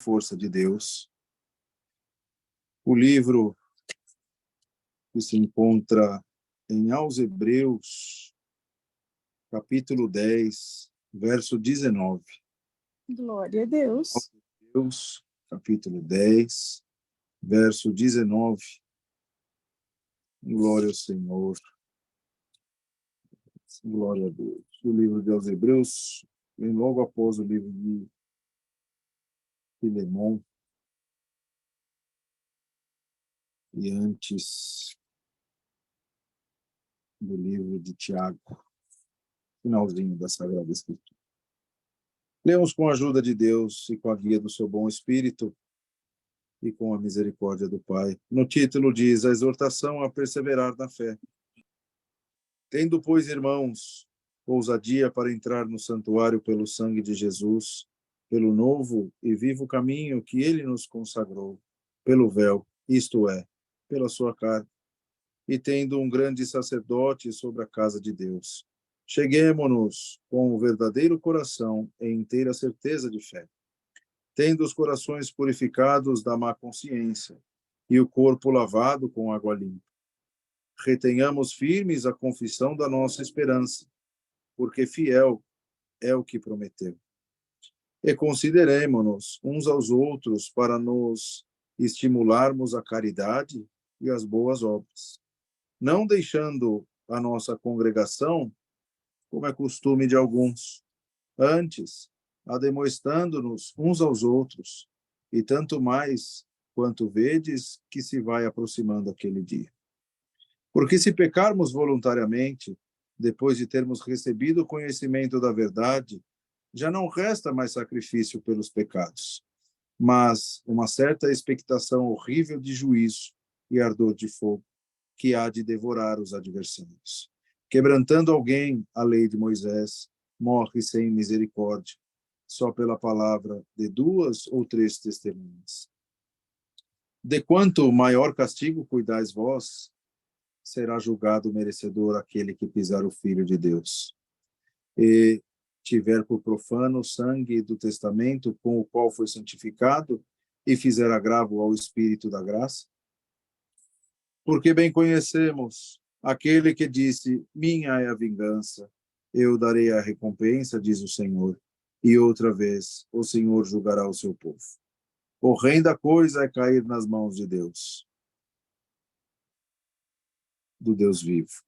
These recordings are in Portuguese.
força de Deus. O livro que se encontra em Aos Hebreus, capítulo 10, verso 19. Glória a Deus. Hebreus, capítulo 10, verso 19. Glória ao Senhor. Glória a Deus. O livro de Aos Hebreus vem logo após o livro de Filemão e antes do livro de Tiago, finalzinho da Sagrada Escritura. Lemos com a ajuda de Deus e com a guia do seu bom Espírito e com a misericórdia do Pai. No título diz: a exortação a perseverar na fé. Tendo, pois, irmãos, ousadia para entrar no santuário pelo sangue de Jesus, pelo novo e vivo caminho que ele nos consagrou, pelo véu, isto é, pela sua carne, e tendo um grande sacerdote sobre a casa de Deus. Cheguemo-nos com o verdadeiro coração e inteira certeza de fé, tendo os corações purificados da má consciência e o corpo lavado com água limpa. Retenhamos firmes a confissão da nossa esperança, porque fiel é o que prometeu. E consideremo-nos uns aos outros para nos estimularmos à caridade e às boas obras, não deixando a nossa congregação, como é costume de alguns, antes, ademoestando-nos uns aos outros, e tanto mais quanto vedes que se vai aproximando aquele dia. Porque se pecarmos voluntariamente, depois de termos recebido o conhecimento da verdade, já não resta mais sacrifício pelos pecados, mas uma certa expectação horrível de juízo e ardor de fogo, que há de devorar os adversários. Quebrantando alguém a lei de Moisés, morre sem misericórdia, só pela palavra de 2 ou 3 testemunhas. De quanto maior castigo cuidais vós, será julgado merecedor aquele que pisar o Filho de Deus, e tiver por profano o sangue do testamento com o qual foi santificado, e fizer agravo ao Espírito da graça. Porque bem conhecemos aquele que disse: minha é a vingança, eu darei a recompensa, diz o Senhor. E outra vez o Senhor julgará o seu povo. Horrenda coisa é cair nas mãos de Deus, do Deus vivo.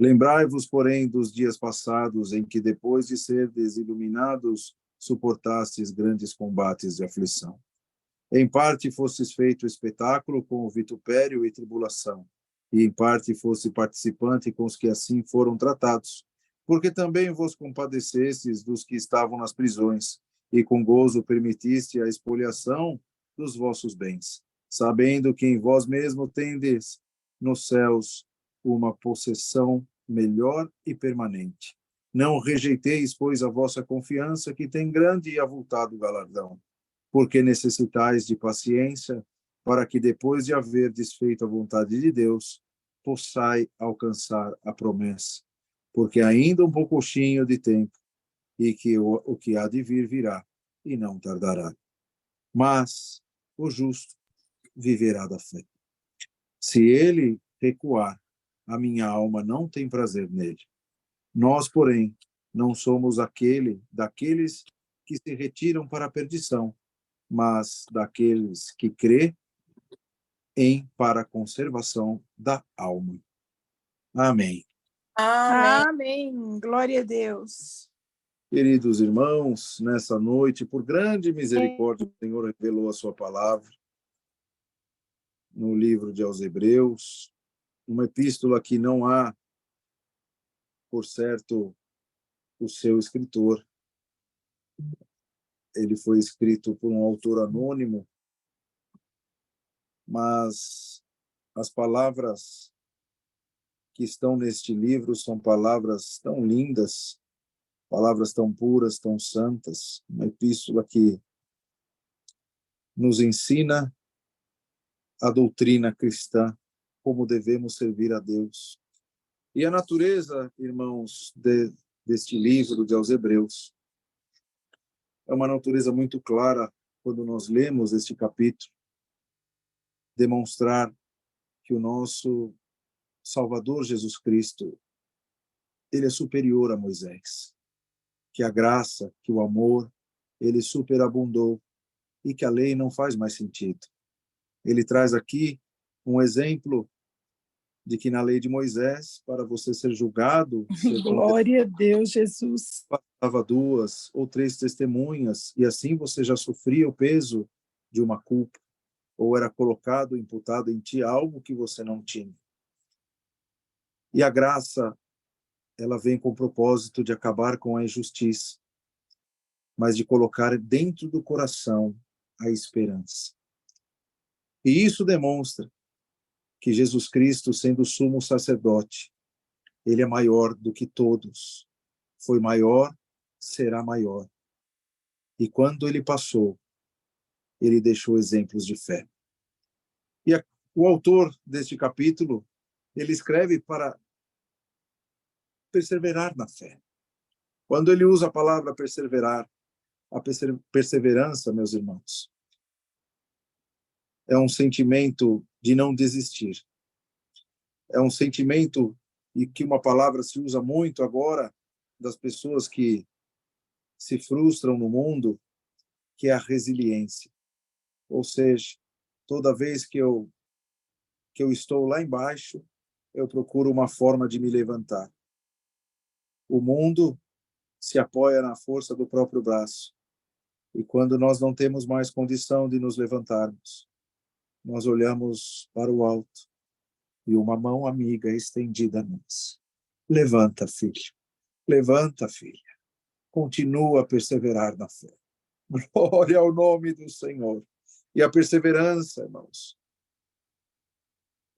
Lembrai-vos, porém, dos dias passados, em que, depois de serdes iluminados, suportastes grandes combates de aflição. Em parte fostes feito espetáculo com o vitupério e tribulação, e em parte foste participante com os que assim foram tratados, porque também vos compadecestes dos que estavam nas prisões, e com gozo permitiste a expoliação dos vossos bens, sabendo que em vós mesmo tendes nos céus uma possessão melhor e permanente. Não rejeiteis, pois, a vossa confiança, que tem grande e avultado galardão, porque necessitais de paciência, para que depois de haver desfeito a vontade de Deus, possai alcançar a promessa. Porque ainda um pouquinho de tempo, e que o que há de vir virá, e não tardará. Mas o justo viverá da fé. Se ele recuar, a minha alma não tem prazer nele. Nós, porém, não somos daqueles que se retiram para a perdição, mas daqueles que crê para a conservação da alma. Amém. Amém. Amém. Glória a Deus. Queridos irmãos, nessa noite, por grande misericórdia, o Senhor revelou a sua palavra no livro de Aos Hebreus, uma epístola que não há, por certo, o seu escritor. Ele foi escrito por um autor anônimo, mas as palavras que estão neste livro são palavras tão lindas, palavras tão puras, tão santas, uma epístola que nos ensina a doutrina cristã, como devemos servir a Deus. E a natureza, irmãos, deste livro de Aos Hebreus é uma natureza muito clara quando nós lemos este capítulo, demonstrar que o nosso Salvador Jesus Cristo, ele é superior a Moisés, que a graça, que o amor, ele superabundou e que a lei não faz mais sentido. Ele traz aqui um exemplo de que na lei de Moisés, para você ser julgado, Glória a Deus, Jesus. bastava 2 ou 3 testemunhas, e assim você já sofria o peso de uma culpa, ou era colocado, imputado em ti algo que você não tinha. E a graça, ela vem com o propósito de acabar com a injustiça, mas de colocar dentro do coração a esperança. E isso demonstra que Jesus Cristo, sendo sumo sacerdote, ele é maior do que todos. Foi maior, será maior. E quando ele passou, ele deixou exemplos de fé. E o autor deste capítulo, ele escreve para perseverar na fé. Quando ele usa a palavra perseverar, a perseverança, meus irmãos, é um sentimento de não desistir. É um sentimento, e que uma palavra se usa muito agora, das pessoas que se frustram no mundo, que é a resiliência. Ou seja, toda vez que eu estou lá embaixo, eu procuro uma forma de me levantar. O mundo se apoia na força do próprio braço. E quando nós não temos mais condição de nos levantarmos, nós olhamos para o alto e uma mão amiga é estendida a nós. Levanta, filho. Levanta, filha. Continua a perseverar na fé. Glória ao nome do Senhor. E a perseverança, irmãos,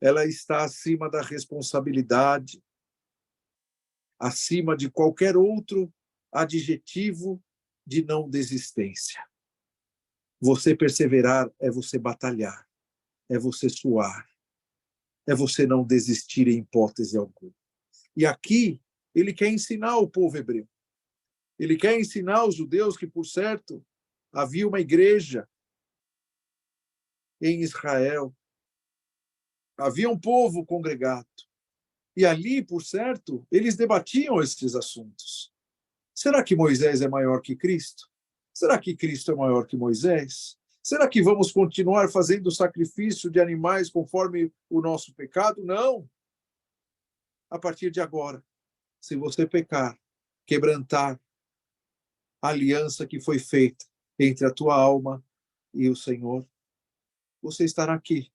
ela está acima da responsabilidade, acima de qualquer outro adjetivo de não desistência. Você perseverar é você batalhar, é você suar, é você não desistir em hipótese alguma. E aqui, ele quer ensinar o povo hebreu. Ele quer ensinar os judeus que, por certo, havia uma igreja em Israel. Havia um povo congregado. E ali, por certo, eles debatiam esses assuntos. Será que Moisés é maior que Cristo? Será que Cristo é maior que Moisés? Será que vamos continuar fazendo sacrifício de animais conforme o nosso pecado? Não. A partir de agora, se você pecar, quebrantar a aliança que foi feita entre a tua alma e o Senhor, você estará aqui,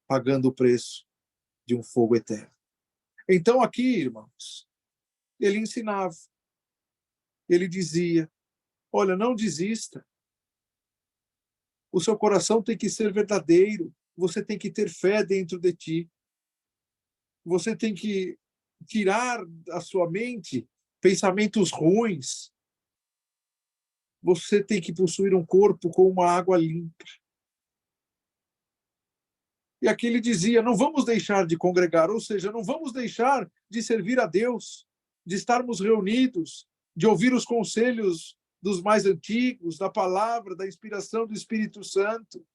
pagando o preço de um fogo eterno. Então aqui, irmãos, ele ensinava, ele dizia, olha, não desista, o seu coração tem que ser verdadeiro, você tem que ter fé dentro de ti, você tem que tirar da sua mente pensamentos ruins, você tem que possuir um corpo com uma água limpa. E aqui ele dizia, não vamos deixar de congregar, ou seja, não vamos deixar de servir a Deus, de estarmos reunidos, de ouvir os conselhos dos mais antigos, da palavra, da inspiração do Espírito Santo.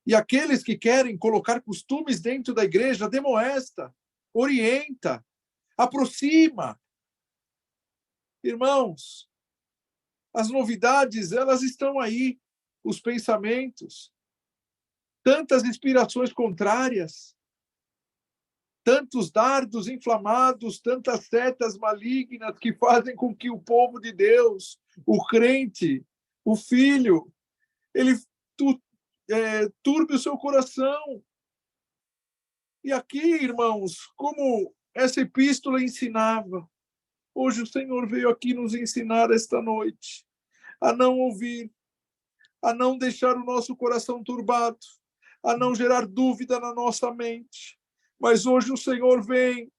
E aqueles que querem colocar costumes dentro da igreja, demoesta, orienta, aproxima. Irmãos, as novidades, elas estão aí, os pensamentos, tantas inspirações contrárias, tantos dardos inflamados, tantas setas malignas que fazem com que o povo de Deus, o crente, o filho, ele turbe o seu coração. E aqui, irmãos, como essa epístola ensinava, hoje o Senhor veio aqui nos ensinar esta noite a não ouvir, a não deixar o nosso coração turbado, a não gerar dúvida na nossa mente. Mas hoje o Senhor vem,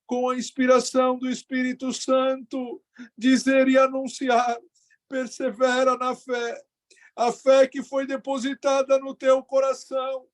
com a inspiração do Espírito Santo, dizer e anunciar, persevera na fé. A fé que foi depositada no teu coração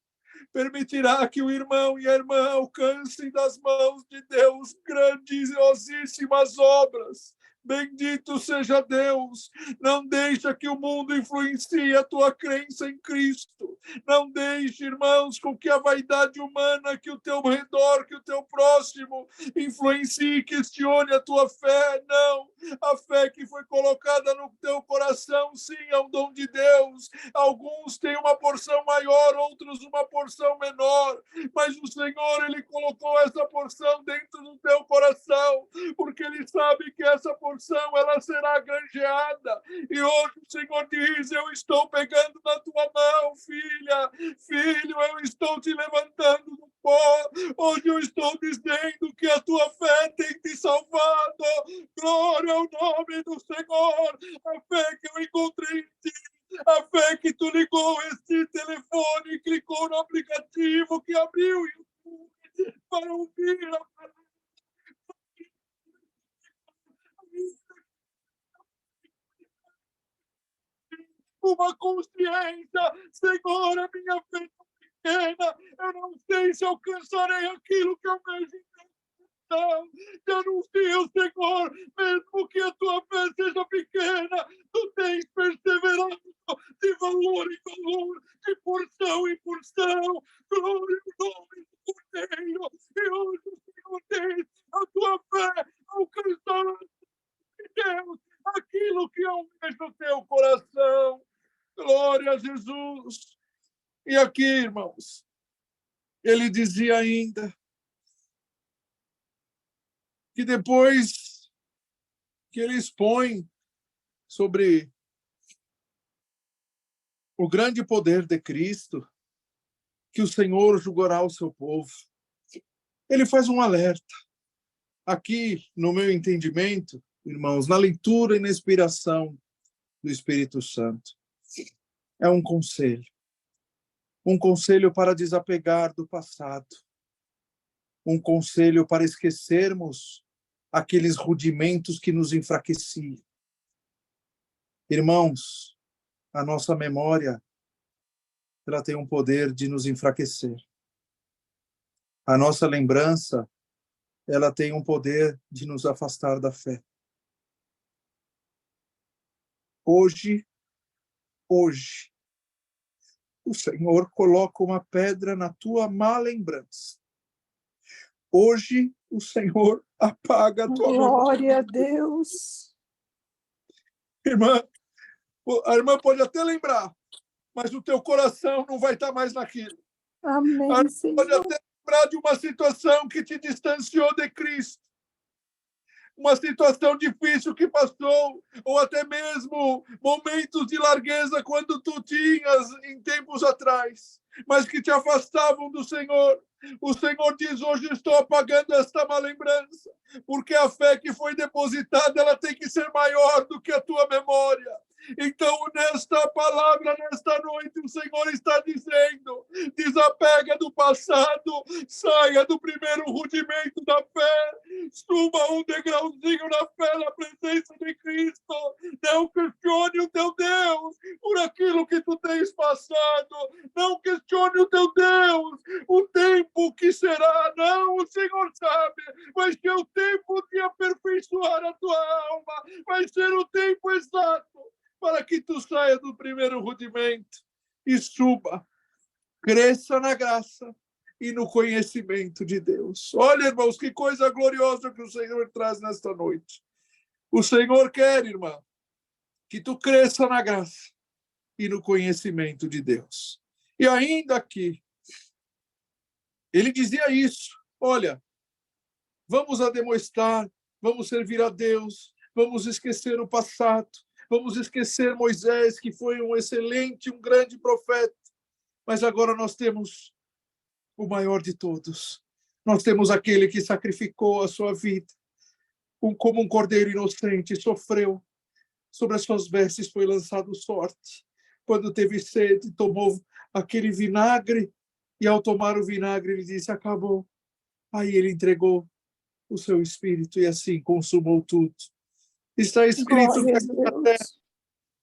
permitirá que o irmão e a irmã alcancem das mãos de Deus grandiosíssimas obras, Bendito seja Deus. Não deixa que o mundo influencie a tua crença em Cristo. Não deixe, irmãos, com que a vaidade humana, que o teu redor, que o teu próximo influencie e questione a tua fé. Não. A fé que foi colocada no teu coração, sim, é um dom de Deus. Alguns têm uma porção maior, outros uma porção menor. Mas o Senhor, Ele colocou essa porção dentro do teu coração, porque Ele sabe que essa porção ela será granjeada. E hoje o Senhor diz: eu estou pegando na tua mão, filha, filho, eu estou te levantando do pó. Hoje eu estou dizendo que a tua fé tem te salvado. Glória ao nome do Senhor. A fé que eu encontrei em ti, a fé que tu ligou esse telefone, clicou no aplicativo, que abriu o YouTube para ouvir a palavra, uma consciência. Senhor, a minha fé é pequena, eu não sei se alcançarei aquilo que eu vejo. Te anuncio, Senhor, mesmo que a tua fé seja pequena, tu tens perseverado de valor em valor, de porção em porção. Glória ao nome do Cordeiro. E hoje o Senhor tem a tua fé alcançará, Deus, aquilo que eu vejo no teu coração. Glória a Jesus. E aqui, irmãos, ele dizia ainda que depois que ele expõe sobre o grande poder de Cristo, que o Senhor julgará o seu povo, ele faz um alerta. Aqui, no meu entendimento, irmãos, na leitura e na inspiração do Espírito Santo, é um conselho para desapegar do passado, um conselho para esquecermos aqueles rudimentos que nos enfraqueciam. Irmãos, a nossa memória, ela tem um poder de nos enfraquecer. A nossa lembrança, ela tem um poder de nos afastar da fé. Hoje, o Senhor coloca uma pedra na tua má lembrança. Hoje, o Senhor apaga a tua memória. Glória a Deus. Irmã, a irmã pode até lembrar, mas o teu coração não vai estar mais naquilo. Amém, Senhor. Pode até lembrar de uma situação que te distanciou de Cristo, uma situação difícil que passou, ou até mesmo momentos de largueza quando tu tinhas em tempos atrás, mas que te afastavam do Senhor. O Senhor diz: hoje estou apagando esta má lembrança, porque a fé que foi depositada, ela tem que ser maior do que a tua memória. Então, nesta palavra, nesta noite, o Senhor está dizendo: desapega do passado, saia do primeiro rudimento da fé, suba um degrauzinho na fé, na presença de Cristo. Não questione o teu Deus por aquilo que tu tens passado. Não questione o teu Deus, o tempo que será. Não, o Senhor sabe. Vai ser o tempo de aperfeiçoar a tua alma. Vai ser o tempo exato para que tu saia do primeiro rudimento e suba, cresça na graça e no conhecimento de Deus. Olha, irmãos, que coisa gloriosa que o Senhor traz nesta noite. O Senhor quer, irmã, que tu cresça na graça e no conhecimento de Deus. E ainda aqui, ele dizia isso: olha, vamos ademoestar, vamos servir a Deus, vamos esquecer o passado, vamos esquecer Moisés, que foi um excelente, um grande profeta, mas agora nós temos o maior de todos. Nós temos aquele que sacrificou a sua vida, como um cordeiro inocente, sofreu, sobre as suas vestes foi lançado sorte. Quando teve sede, tomou aquele vinagre, e ao tomar o vinagre, ele disse: acabou. Aí ele entregou o seu espírito, e assim consumou tudo. Está escrito Glória que a a terra Deus.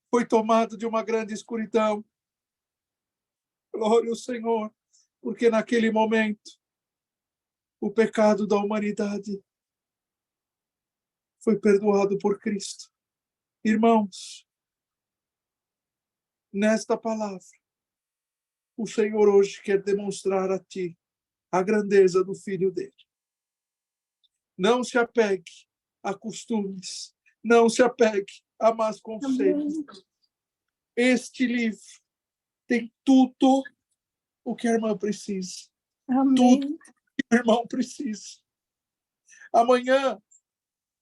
foi tomado de uma grande escuridão. Glória ao Senhor, porque naquele momento o pecado da humanidade foi perdoado por Cristo. Irmãos, nesta palavra, o Senhor hoje quer demonstrar a ti a grandeza do Filho dele. Não se apegue a costumes, não se apegue a más conceitos. Amém. Este livro tem tudo o que a irmã precisa. Tudo Amém. que o irmão precisa. Amanhã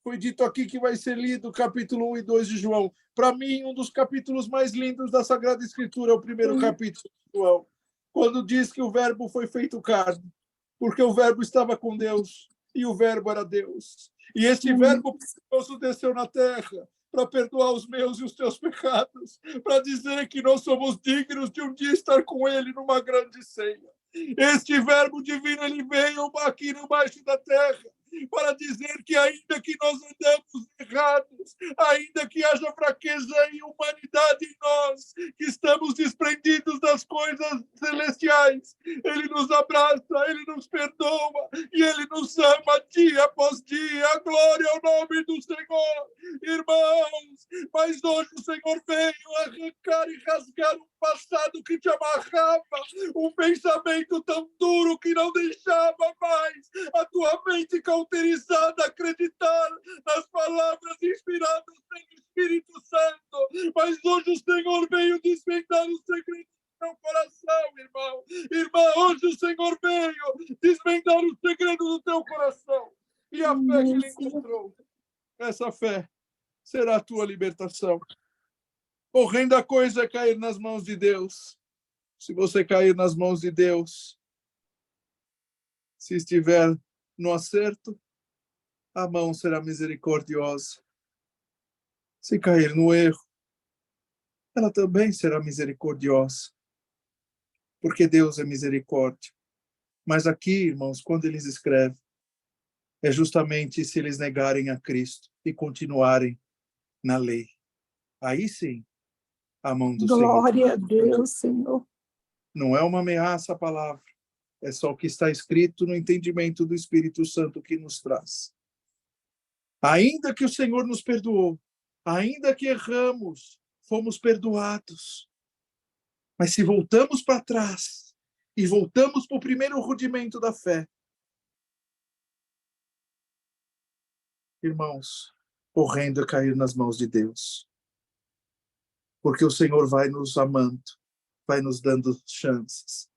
foi dito aqui que vai ser lido o capítulo 1 e 2 de João. Para mim, um dos capítulos mais lindos da Sagrada Escritura é o primeiro capítulo de João, quando diz que o verbo foi feito carne, porque o verbo estava com Deus e o verbo era Deus. E este verbo precioso desceu na terra para perdoar os meus e os teus pecados, para dizer que nós somos dignos de um dia estar com ele numa grande ceia. Este verbo divino, ele veio aqui embaixo da terra para dizer que ainda que nós andamos errados, ainda que haja fraqueza e humanidade em nós, que estamos desprendidos das coisas celestiais, ele nos abraça, ele nos perdoa e ele nos ama dia após dia. Glória ao nome do Senhor. Irmãos, mas hoje o Senhor veio arrancar e rasgar um passado que te amarrava, um pensamento tão duro que não deixava mais a tua mente cauterizada a acreditar nas palavras inspiradas pelo Espírito Santo. Mas hoje o Senhor veio desvendar os segredos do teu coração, irmão. Irmã, hoje o Senhor veio desvendar os segredos do teu coração. E a fé que ele encontrou, essa fé será a tua libertação. Horrenda coisa é cair nas mãos de Deus. Se você cair nas mãos de Deus, se estiver no acerto, a mão será misericordiosa. Se cair no erro, ela também será misericordiosa, porque Deus é misericórdia. Mas aqui, irmãos, quando eles escrevem, é justamente se eles negarem a Cristo e continuarem na lei. Aí sim, a mão do Senhor. Glória a Deus, Senhor. Não é uma ameaça a palavra, é só o que está escrito no entendimento do Espírito Santo que nos traz. Ainda que o Senhor nos perdoou, ainda que erramos, fomos perdoados. Mas se voltamos para trás e voltamos para o primeiro rudimento da fé, irmãos, horrendo é cair nas mãos de Deus. Porque o Senhor vai nos amando, vai nos dando chances,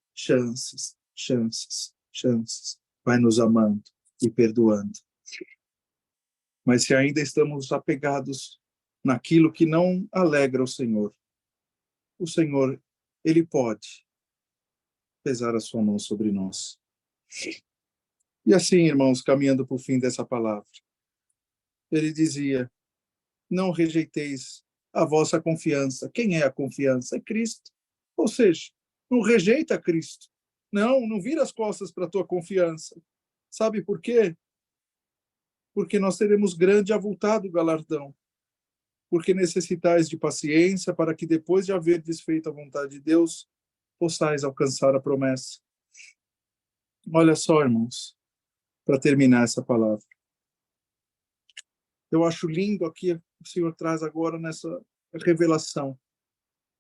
vai nos amando e perdoando. Mas se ainda estamos apegados naquilo que não alegra o Senhor, ele pode pesar a sua mão sobre nós. E assim, irmãos, caminhando para o fim dessa palavra, ele dizia, não rejeiteis a vossa confiança. Quem é a confiança? É Cristo. Ou seja, não rejeita Cristo. Não vira as costas para a tua confiança. Sabe por quê? Porque nós teremos grande e avultado galardão. Porque necessitais de paciência para que depois de haver desfeito a vontade de Deus, possais alcançar a promessa. Olha só, irmãos, para terminar essa palavra. Eu acho lindo aqui o Senhor traz agora nessa revelação.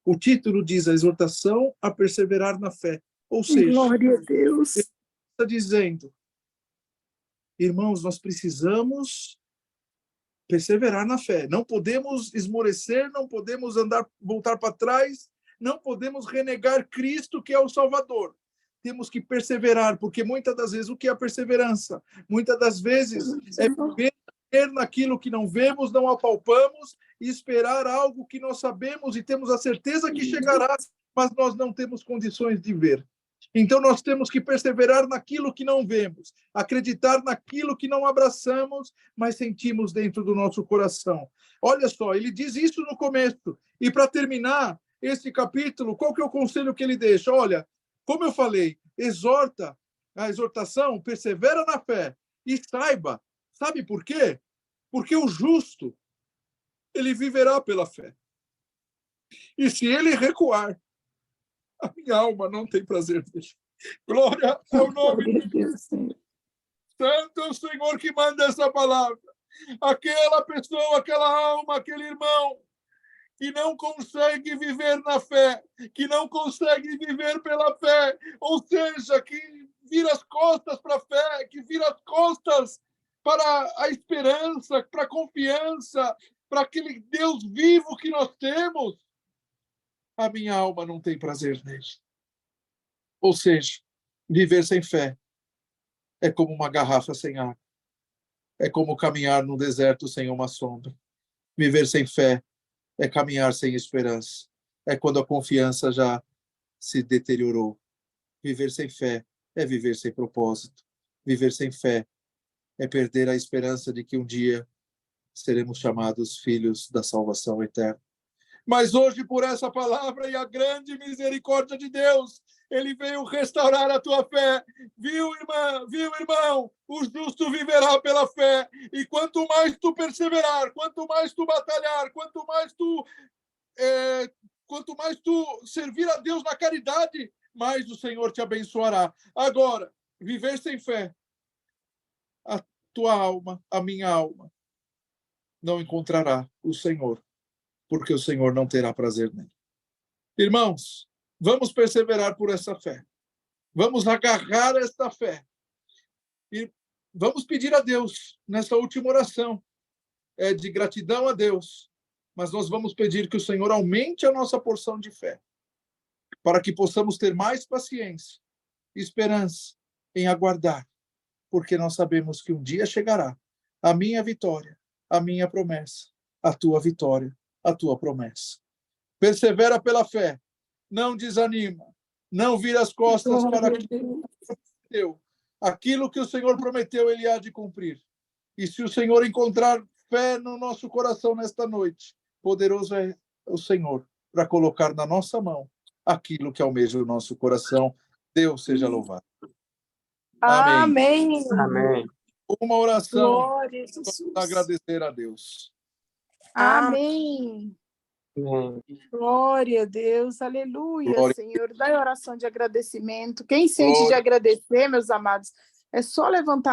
O título diz a exortação a perseverar na fé. Ou seja, glória a Deus. Ele está dizendo, irmãos, nós precisamos perseverar na fé. Não podemos esmorecer, não podemos voltar para trás, não podemos renegar Cristo, que é o Salvador. Temos que perseverar, porque muitas das vezes, o que é a perseverança? Muitas das vezes é ver naquilo que não vemos, não apalpamos, e esperar algo que nós sabemos e temos a certeza que chegará, mas nós não temos condições de ver. Então nós temos que perseverar naquilo que não vemos, acreditar naquilo que não abraçamos, mas sentimos dentro do nosso coração. Olha só, ele diz isso no começo. E para terminar esse capítulo, qual que é o conselho que ele deixa? Olha, como eu falei, exorta, a exortação, persevera na fé e saiba. Sabe por quê? Porque o justo, ele viverá pela fé. E se ele recuar, a minha alma não tem prazer nele. Glória ao nome de Deus. Santo é o Senhor que manda essa palavra. Aquela pessoa, aquela alma, aquele irmão que não consegue viver na fé, que não consegue viver pela fé, ou seja, que vira as costas para a fé, que vira as costas para a esperança, para a confiança, para aquele Deus vivo que nós temos, a minha alma não tem prazer nele. Ou seja, viver sem fé é como uma garrafa sem água. É como caminhar no deserto sem uma sombra. Viver sem fé é caminhar sem esperança. É quando a confiança já se deteriorou. Viver sem fé é viver sem propósito. Viver sem fé é perder a esperança de que um dia seremos chamados filhos da salvação eterna. Mas hoje, por essa palavra e a grande misericórdia de Deus, ele veio restaurar a tua fé. Viu, irmã? Viu, irmão? O justo viverá pela fé. E quanto mais tu perseverar, quanto mais tu batalhar, quanto mais tu servir a Deus na caridade, mais o Senhor te abençoará. Agora, viver sem fé, a tua alma, a minha alma, não encontrará o Senhor, porque o Senhor não terá prazer nele. Irmãos, vamos perseverar por essa fé. Vamos agarrar esta fé. E vamos pedir a Deus, nessa última oração, de gratidão a Deus, mas nós vamos pedir que o Senhor aumente a nossa porção de fé, para que possamos ter mais paciência e esperança em aguardar, porque nós sabemos que um dia chegará a minha vitória, a minha promessa, a tua vitória, a tua promessa. Persevera pela fé, não desanima, não vira as costas para aquilo que prometeu. Aquilo que o Senhor prometeu, ele há de cumprir. E se o Senhor encontrar fé no nosso coração nesta noite, poderoso é o Senhor para colocar na nossa mão aquilo que almeja o nosso coração. Deus seja louvado. Amém. Amém. Uma oração Glória a Jesus. para agradecer a Deus. Amém. Amém. Glória a Deus. Aleluia, Glória. Senhor. Dá oração de agradecimento. Quem sente de Glória. agradecer, meus amados, é só levantar